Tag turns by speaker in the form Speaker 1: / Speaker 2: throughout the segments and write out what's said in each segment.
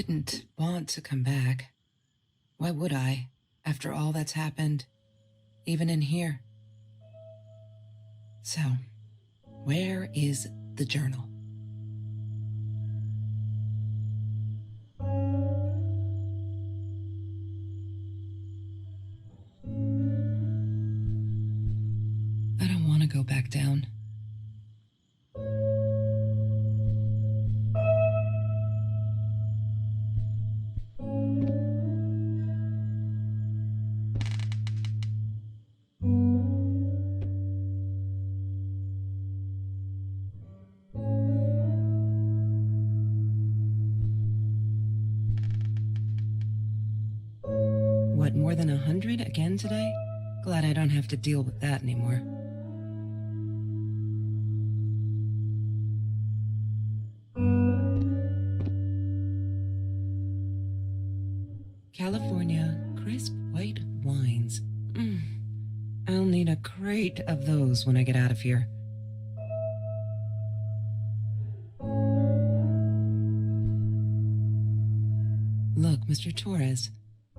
Speaker 1: didn't want to come back. Why would I, after all that's happened, even in here? So, where is the journal? I don't want to go back down. What, more than 100 again today? Glad I don't have to deal with that anymore. California crisp white wines. I'll need a crate of those when I get out of here. Look, Mr. Torres,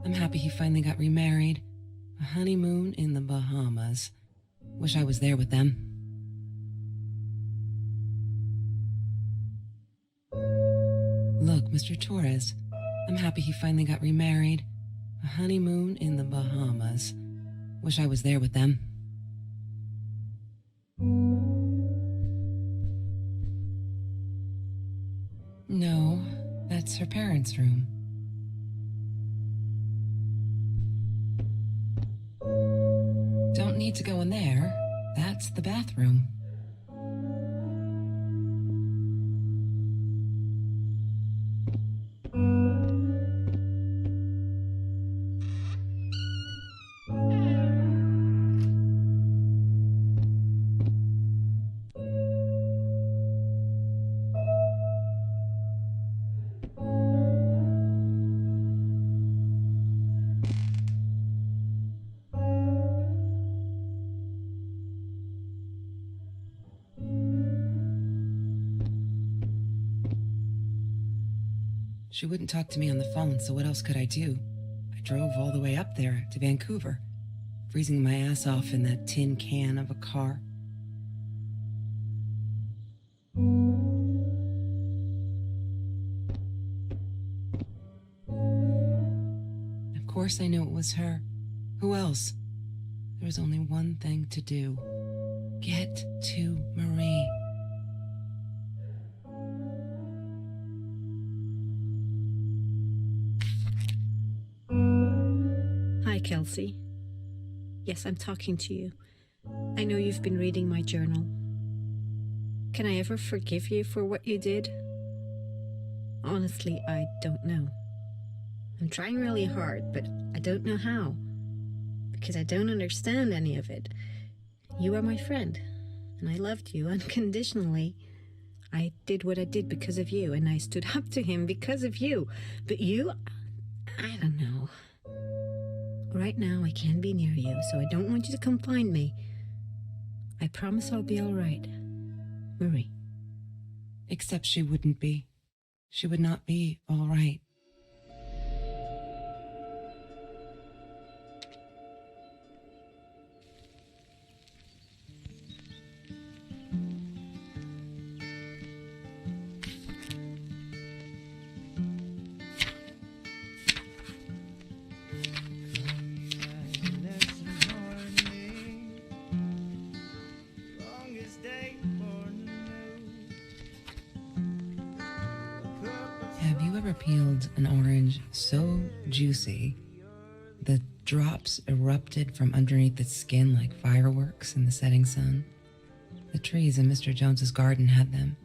Speaker 1: I'm happy he finally got remarried. A honeymoon in the Bahamas. Wish I was there with them. Look, Mr. Torres, I'm happy he finally got remarried. A honeymoon in the Bahamas. Wish I was there with them. No, that's her parents' room. Don't need to go in there. That's the bathroom. She wouldn't talk to me on the phone, so what else could I do? I drove all the way up there to Vancouver, freezing my ass off in that tin can of a car. Of course I knew it was her. Who else? There was only one thing to do. Get to Marie.
Speaker 2: Hi, Kelsey. Yes, I'm talking to you. I know you've been reading my journal. Can I ever forgive you for what you did? Honestly, I don't know. I'm trying really hard, but I don't know how. Because I don't understand any of it. You are my friend, and I loved you unconditionally. I did what I did because of you, and I stood up to him because of you. But you, I don't know. Right now, I can't be near you, so I don't want you to come find me. I promise I'll be all right. Marie.
Speaker 1: Except she wouldn't be. She would not be all right. Have you ever peeled an orange so juicy the drops erupted from underneath its skin like fireworks in the setting sun? The trees in Mr. Jones's garden had them.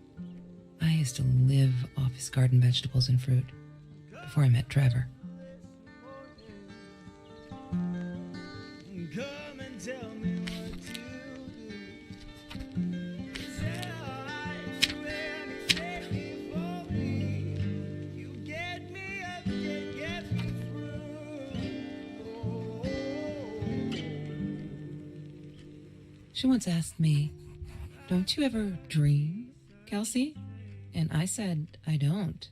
Speaker 1: I used to live off his garden vegetables and fruit before I met Trevor.
Speaker 3: Come and tell me what to do. Say I'd do anything for me. You get me up, you get me through.
Speaker 1: She once asked me, "Don't you ever dream, Kelsey?" And I said, I don't.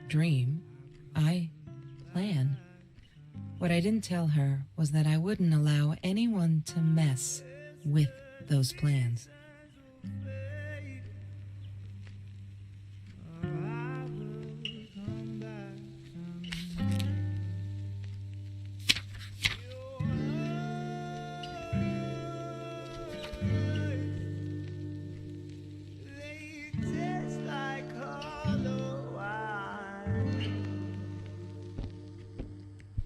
Speaker 1: dream. I plan. What I didn't tell her was that I wouldn't allow anyone to mess with those plans.
Speaker 3: They taste like hollow wine.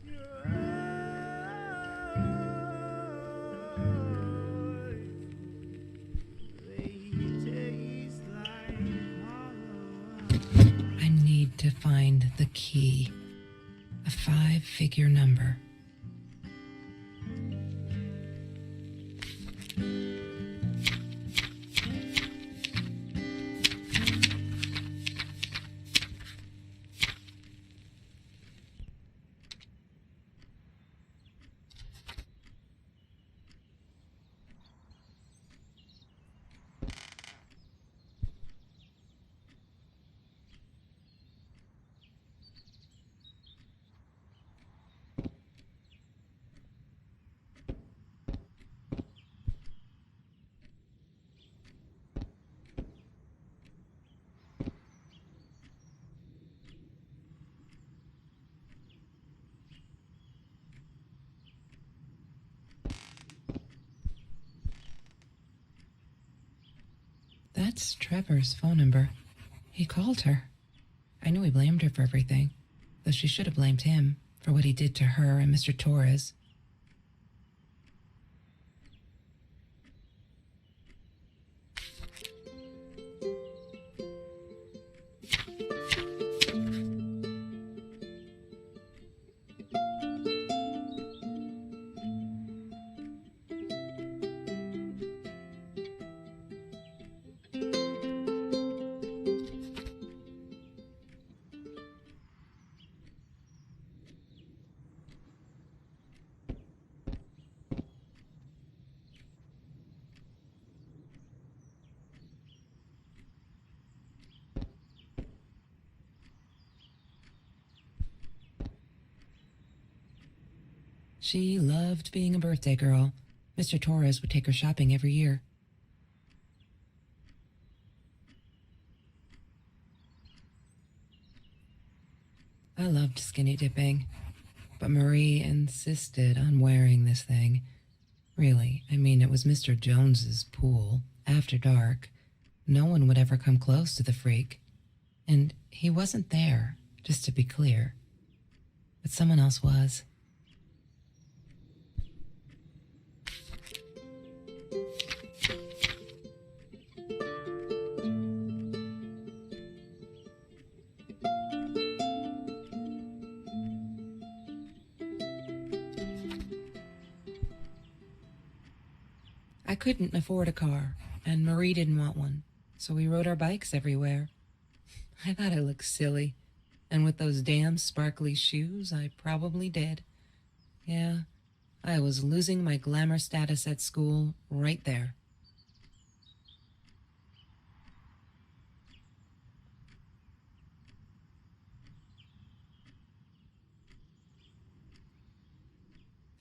Speaker 3: Your eyes, they taste like hollow wine.
Speaker 1: I need to find the key, a 5-figure number. That's Trevor's phone number. He called her. I knew he blamed her for everything, though she should have blamed him for what he did to her and Mr. Torres. She loved being a birthday girl. Mr. Torres would take her shopping every year. I loved skinny dipping, but Marie insisted on wearing this thing. Really, I mean, it was Mr. Jones's pool, after dark. No one would ever come close to the freak. And he wasn't there, just to be clear. But someone else was. I couldn't afford a car, and Marie didn't want one, so we rode our bikes everywhere. I thought I looked silly, and with those damn sparkly shoes, I probably did. Yeah, I was losing my glamour status at school right there.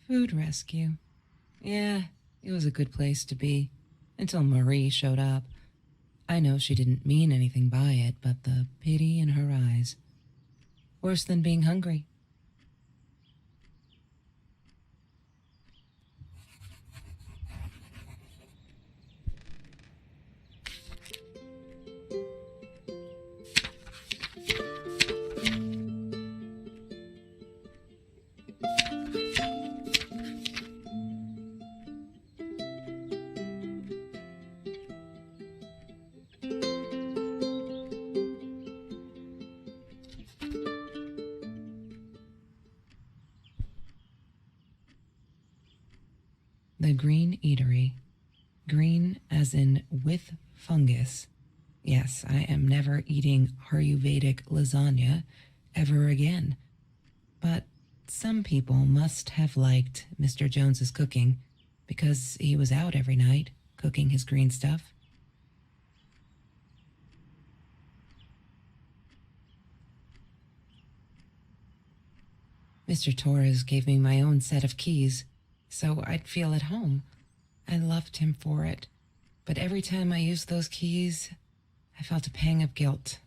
Speaker 1: Food rescue. Yeah, it was a good place to be, until Marie showed up. I know she didn't mean anything by it, but the pity in her eyes. Worse than being hungry. The Green Eatery. Green as in with fungus. Yes, I am never eating Ayurvedic lasagna ever again. But some people must have liked Mr. Jones's cooking because he was out every night cooking his green stuff. Mr. Torres gave me my own set of keys, so I'd feel at home. I loved him for it, but every time I used those keys, I felt a pang of guilt.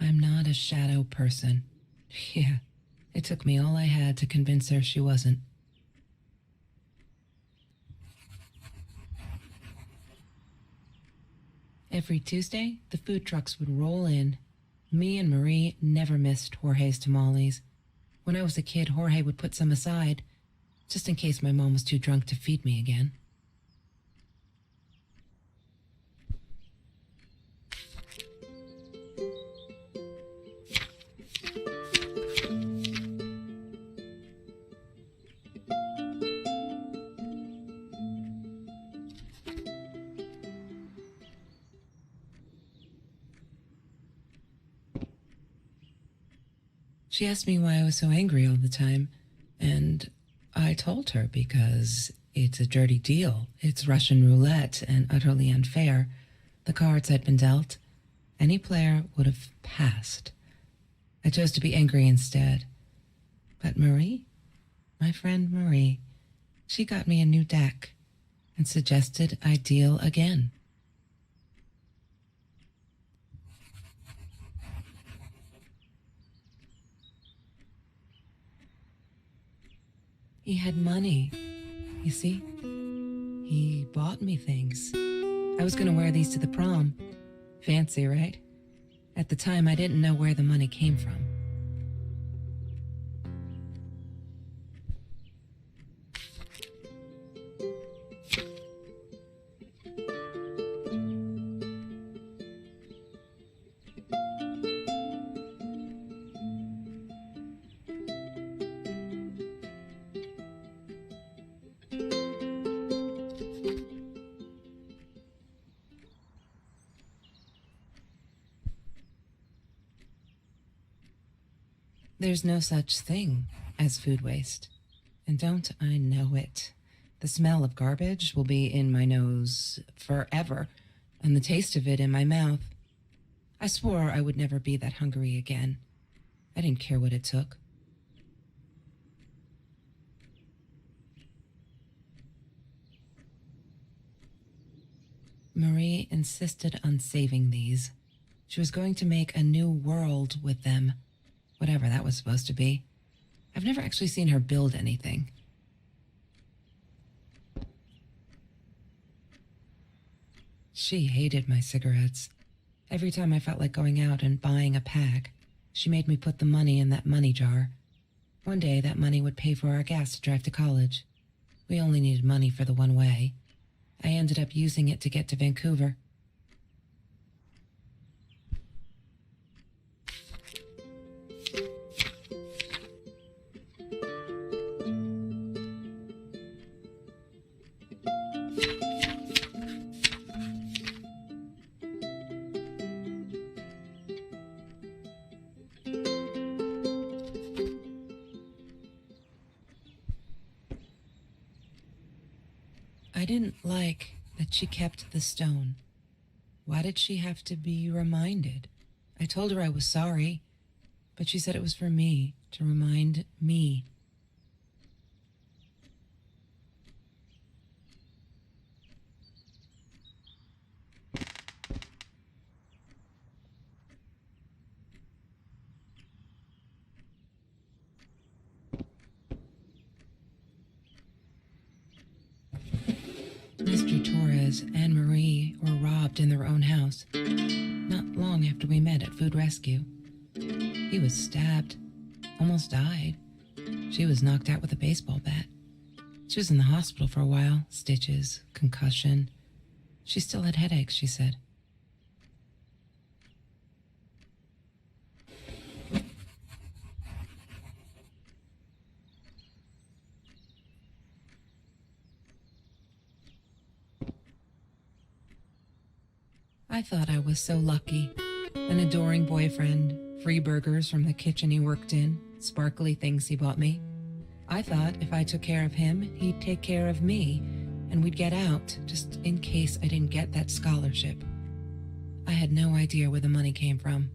Speaker 1: I'm not a shadow person. Yeah, it took me all I had to convince her she wasn't. Every Tuesday, the food trucks would roll in. Me and Marie never missed Jorge's tamales. When I was a kid, Jorge would put some aside, just in case my mom was too drunk to feed me again. She asked me why I was so angry all the time, and I told her because it's a dirty deal. It's Russian roulette and utterly unfair. The cards had been dealt. Any player would have passed. I chose to be angry instead. But Marie, my friend Marie, she got me a new deck and suggested I deal again. He had money, you see? He bought me things. I was gonna wear these to the prom. Fancy, right? At the time, I didn't know where the money came from. There's no such thing as food waste. And don't I know it? The smell of garbage will be in my nose forever, and the taste of it in my mouth. I swore I would never be that hungry again. I didn't care what it took. Marie insisted on saving these. She was going to make a new world with them. Whatever that was supposed to be. I've never actually seen her build anything. She hated my cigarettes. Every time I felt like going out and buying a pack, she made me put the money in that money jar. One day, that money would pay for our gas to drive to college. We only needed money for the one way. I ended up using it to get to Vancouver. I didn't like that she kept the stone. Why did she have to be reminded? I told her I was sorry, but she said it was for me, to remind me. Mr. Torres and Marie were robbed in their own house, not long after we met at Food Rescue. He was stabbed, almost died. She was knocked out with a baseball bat. She was in the hospital for a while, stitches, concussion. She still had headaches, she said. I thought I was so lucky. An adoring boyfriend, free burgers from the kitchen he worked in, sparkly things he bought me. I thought if I took care of him, he'd take care of me, and we'd get out, just in case I didn't get that scholarship. I had no idea where the money came from.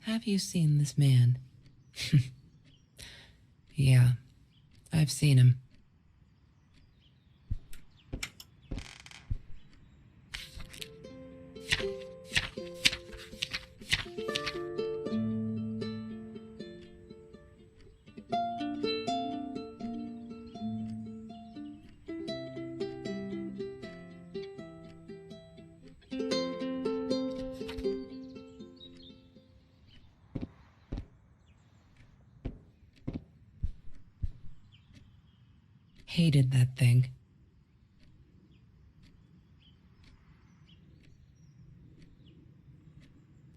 Speaker 1: Have you seen this man? Yeah, I've seen him. Hated that thing.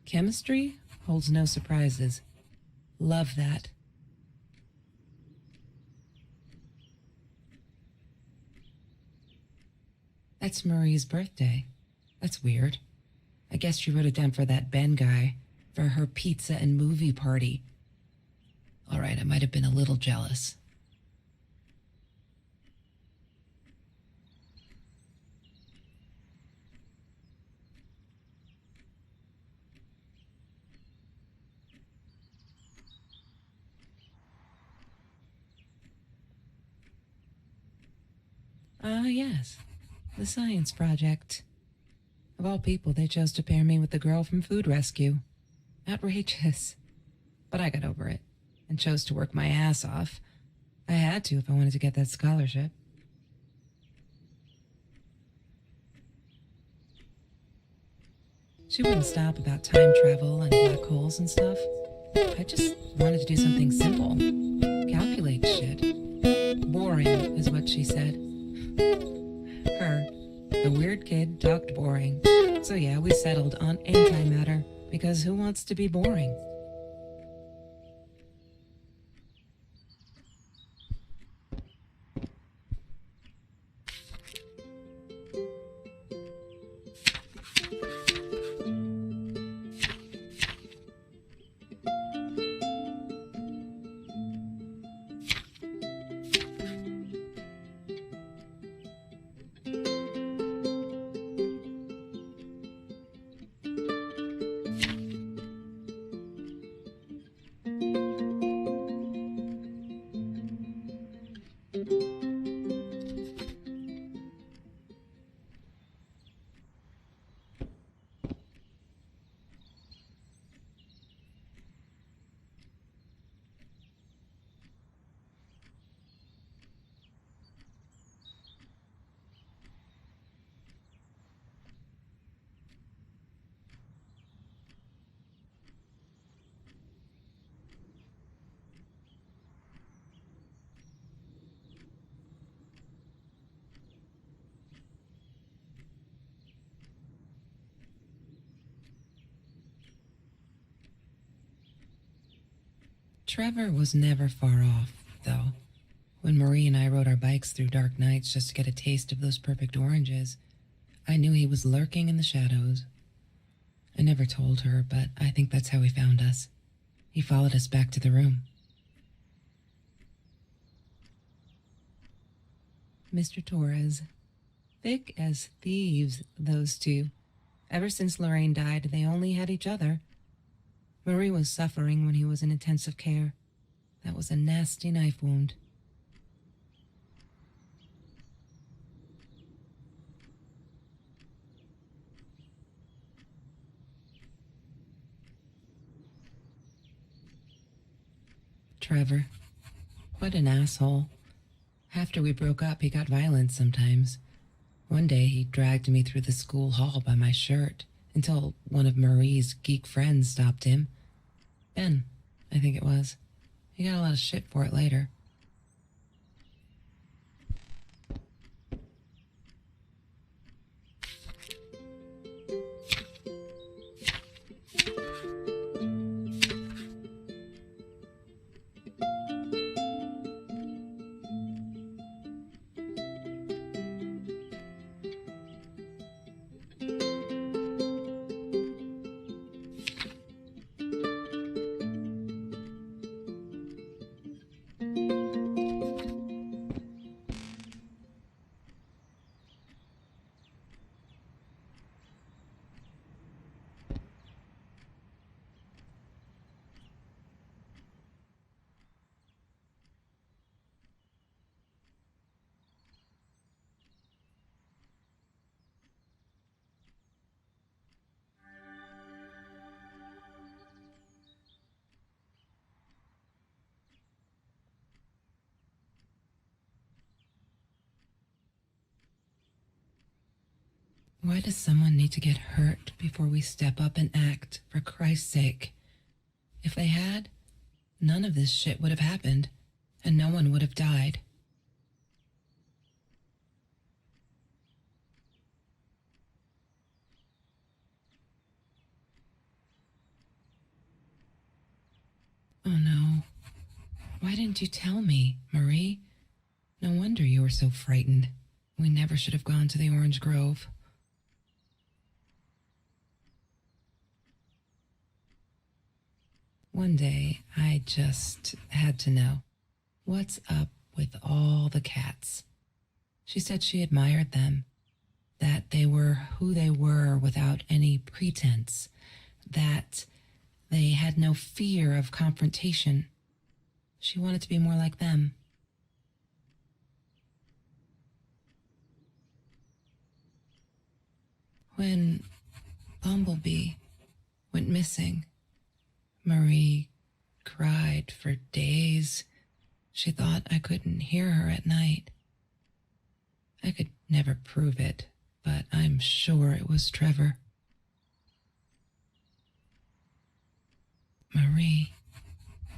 Speaker 1: Chemistry holds no surprises. Love that. That's Marie's birthday. That's weird. I guess she wrote it down for that Ben guy, for her pizza and movie party. All right, I might have been a little jealous. Yes. The science project. Of all people, they chose to pair me with the girl from Food Rescue. Outrageous. But I got over it and chose to work my ass off. I had to if I wanted to get that scholarship. She wouldn't stop about time travel and black holes and stuff. I just wanted to do something simple. Calculate shit. Boring, is what she said. Her, the weird kid, talked boring. So yeah, we settled on antimatter, because who wants to be boring? Trevor was never far off, though. When Marie and I rode our bikes through dark nights just to get a taste of those perfect oranges, I knew he was lurking in the shadows. I never told her, but I think that's how he found us. He followed us back to the room. Mr. Torres. Thick as thieves, those two. Ever since Lorraine died, they only had each other. Marie was suffering when he was in intensive care. That was a nasty knife wound. Trevor. What an asshole. After we broke up, he got violent sometimes. One day, he dragged me through the school hall by my shirt until one of Marie's geek friends stopped him. Ben, I think it was. He got a lot of shit for it later. Why does someone need to get hurt before we step up and act, for Christ's sake? If they had, none of this shit would have happened, and no one would have died. Oh no. Why didn't you tell me, Marie? No wonder you were so frightened. We never should have gone to the Orange Grove. One day, I just had to know. What's up with all the cats? She said she admired them, that they were who they were without any pretense, that they had no fear of confrontation. She wanted to be more like them. When Bumblebee went missing, Marie cried for days. She thought I couldn't hear her at night. I could never prove it, but I'm sure it was Trevor. Marie,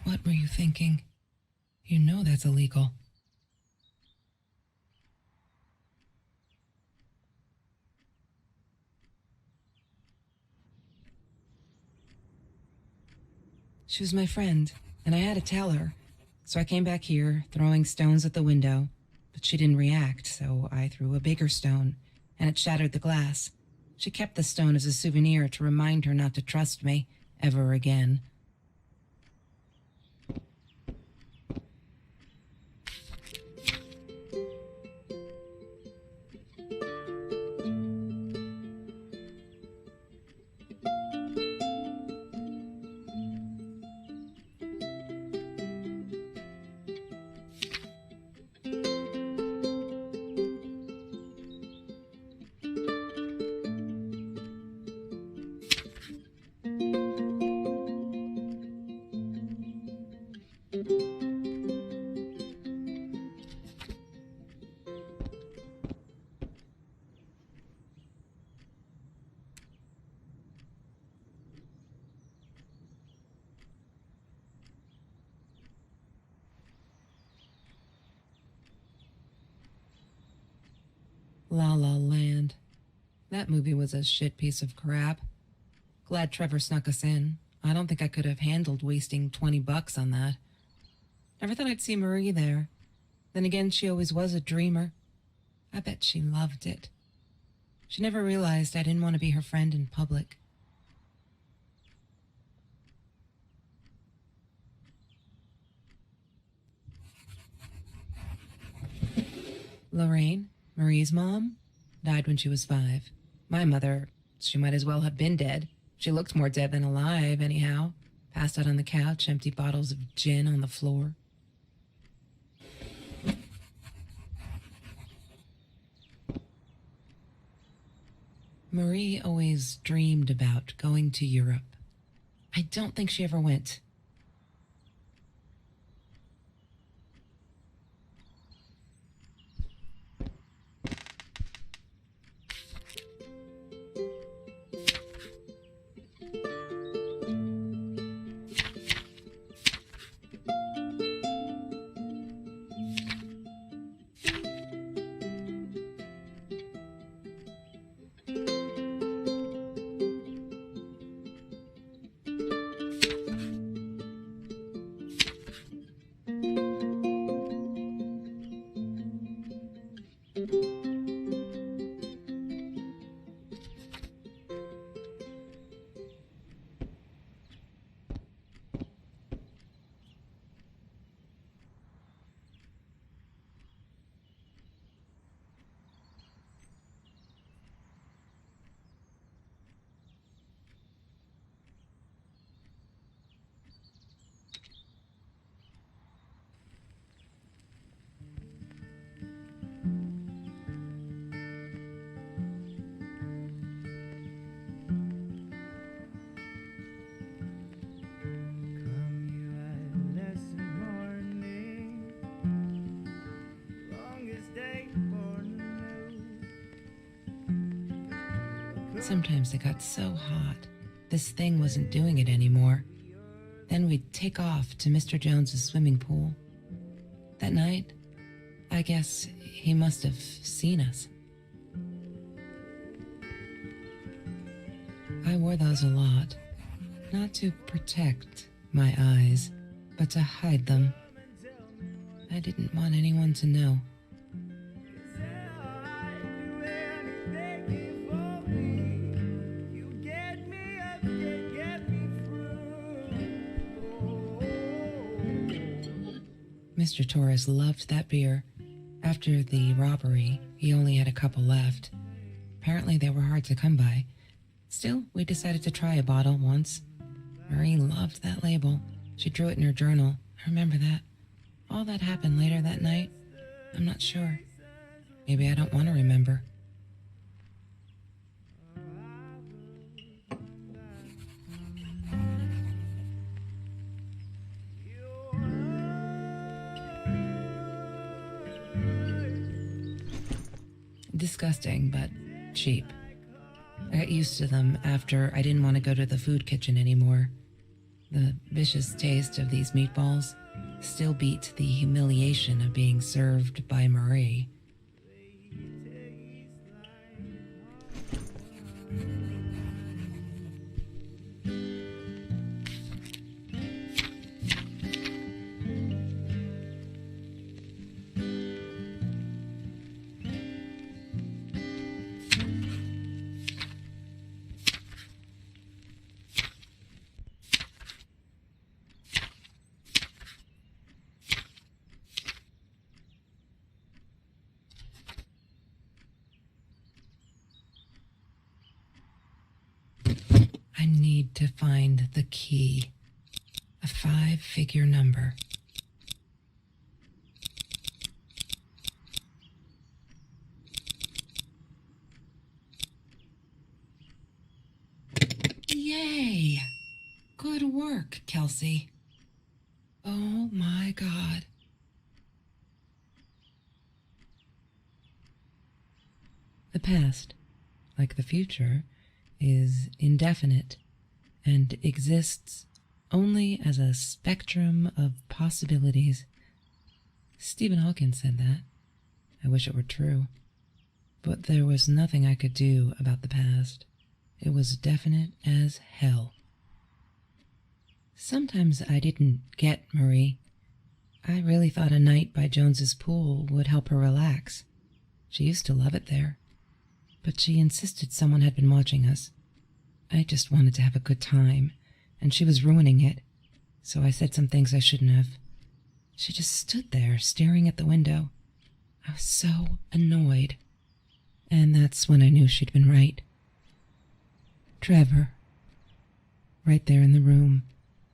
Speaker 1: what were you thinking? You know that's illegal. She was my friend, and I had to tell her. So I came back here, throwing stones at the window, but she didn't react, so I threw a bigger stone, and it shattered the glass. She kept the stone as a souvenir to remind her not to trust me ever again. La La Land. That movie was a shit piece of crap. Glad Trevor snuck us in. I don't think I could have handled wasting $20 on that. Never thought I'd see Marie there. Then again, she always was a dreamer. I bet she loved it. She never realized I didn't want to be her friend in public. Lorraine, Marie's mom, died when she was 5. My mother, she might as well have been dead. She looked more dead than alive, anyhow. Passed out on the couch, empty bottles of gin on the floor. Marie always dreamed about going to Europe. I don't think she ever went. Sometimes it got so hot, this thing wasn't doing it anymore. Then we'd take off to Mr. Jones's swimming pool. That night, I guess he must have seen us. I wore those a lot, not to protect my eyes, but to hide them. I didn't want anyone to know. Mr. Torres loved that beer. After the robbery, he only had a couple left. Apparently they were hard to come by. Still, we decided to try a bottle once. Marie loved that label. She drew it in her journal. I remember that. All that happened later that night, I'm not sure. Maybe I don't want to remember. Disgusting, but cheap. I got used to them after I didn't want to go to the food kitchen anymore. The vicious taste of these meatballs still beat the humiliation of being served by Marie. I need to find the key. A 5-figure number. Yay! Good work, Kelsey. Oh my God. The past, like the future, is indefinite and exists only as a spectrum of possibilities. Stephen Hawking said that. I wish it were true. But there was nothing I could do about the past. It was definite as hell. Sometimes I didn't get Marie. I really thought a night by Jones's pool would help her relax. She used to love it there. But she insisted someone had been watching us. I just wanted to have a good time, and she was ruining it, so I said some things I shouldn't have. She just stood there, staring at the window. I was so annoyed. And that's when I knew she'd been right. Trevor. Right there in the room.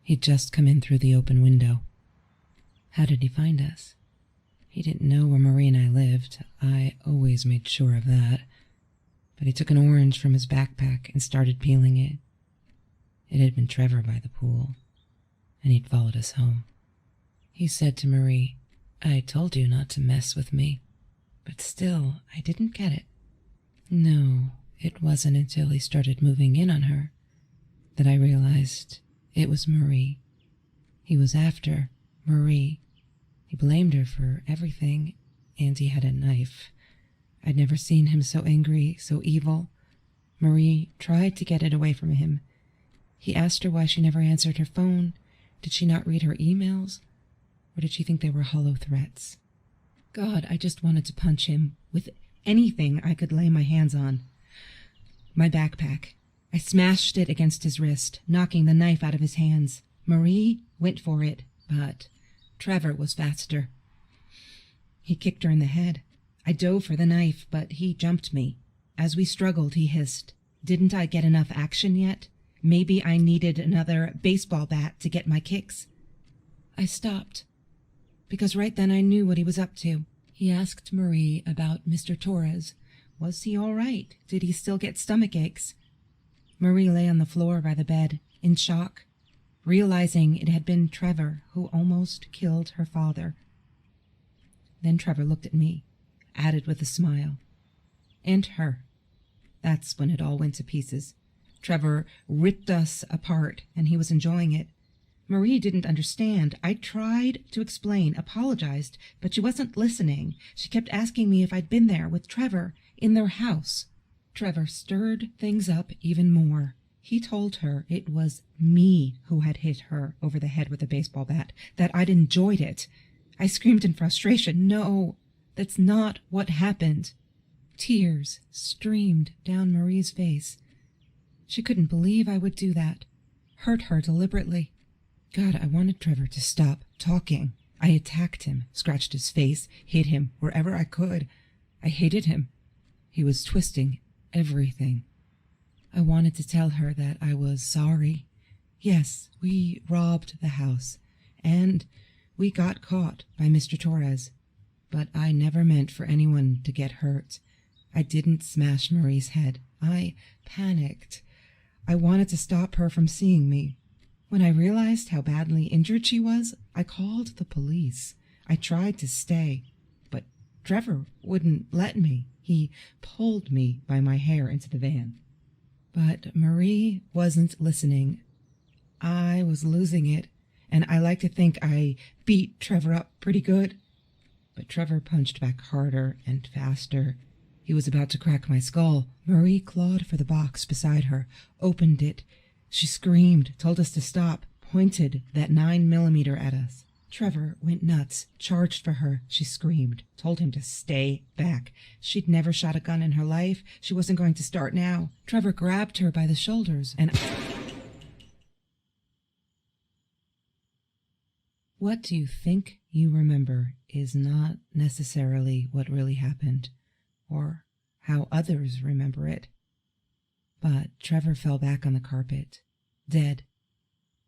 Speaker 1: He'd just come in through the open window. How did he find us? He didn't know where Marie and I lived. I always made sure of that. But he took an orange from his backpack and started peeling it. It had been Trevor by the pool, and he'd followed us home. He said to Marie, "I told you not to mess with me." But still, I didn't get it. No, it wasn't until he started moving in on her that I realized it was Marie. He was after Marie. He blamed her for everything, and he had a knife. I'd never seen him so angry, so evil. Marie tried to get it away from him. He asked her why she never answered her phone. Did she not read her emails? Or did she think they were hollow threats? God, I just wanted to punch him with anything I could lay my hands on. My backpack. I smashed it against his wrist, knocking the knife out of his hands. Marie went for it, but Trevor was faster. He kicked her in the head. I dove for the knife, but he jumped me. As we struggled, he hissed, "Didn't I get enough action yet? Maybe I needed another baseball bat to get my kicks." I stopped, because right then I knew what he was up to. He asked Marie about Mr. Torres. Was he all right? Did he still get stomach aches? Marie lay on the floor by the bed, in shock, realizing it had been Trevor who almost killed her father. Then Trevor looked at me, added with a smile. And her. That's when it all went to pieces. Trevor ripped us apart, and he was enjoying it. Marie didn't understand. I tried to explain, apologized, but she wasn't listening. She kept asking me if I'd been there with Trevor in their house. Trevor stirred things up even more. He told her it was me who had hit her over the head with a baseball bat, that I'd enjoyed it. I screamed in frustration, "No, that's not what happened." Tears streamed down Marie's face. She couldn't believe I would do that, hurt her deliberately. God, I wanted Trevor to stop talking. I attacked him, scratched his face, hit him wherever I could. I hated him. He was twisting everything. I wanted to tell her that I was sorry. Yes, we robbed the house, and we got caught by Mr. Torres. But I never meant for anyone to get hurt. I didn't smash Marie's head. I panicked. I wanted to stop her from seeing me. When I realized how badly injured she was, I called the police. I tried to stay, but Trevor wouldn't let me. He pulled me by my hair into the van. But Marie wasn't listening. I was losing it, and I like to think I beat Trevor up pretty good. But Trevor punched back harder and faster. He was about to crack my skull. Marie clawed for the box beside her, opened it. She screamed, told us to stop, pointed that 9mm at us. Trevor went nuts, charged for her. She screamed, told him to stay back. She'd never shot a gun in her life. She wasn't going to start now. Trevor grabbed her by the shoulders and... What you think you remember is not necessarily what really happened, or how others remember it. But Trevor fell back on the carpet, dead.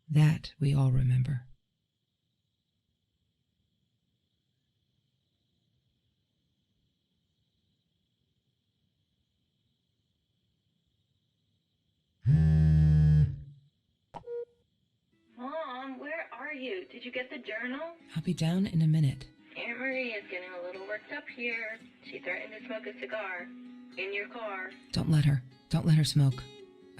Speaker 1: That we all remember.
Speaker 4: Mom, where are you? Did you get the journal?
Speaker 1: I'll be down in a minute.
Speaker 4: Aunt Marie is getting a little worked up here. She threatened to smoke a cigar. In your car.
Speaker 1: Don't let her. Don't let her smoke.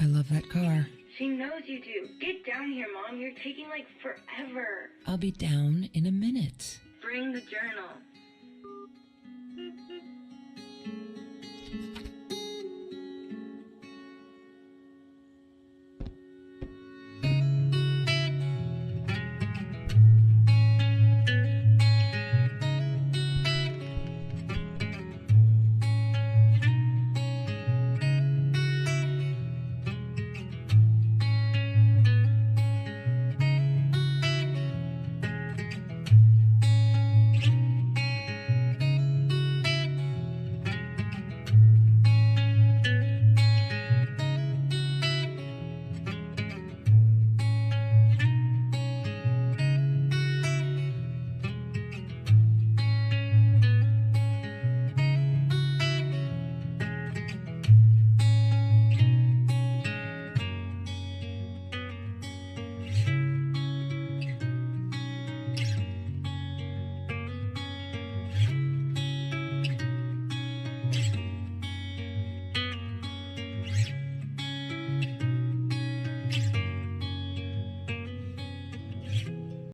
Speaker 1: I love that car.
Speaker 4: She knows you do. Get down here, Mom. You're taking like forever.
Speaker 1: I'll be down in a minute.
Speaker 4: Bring the journal.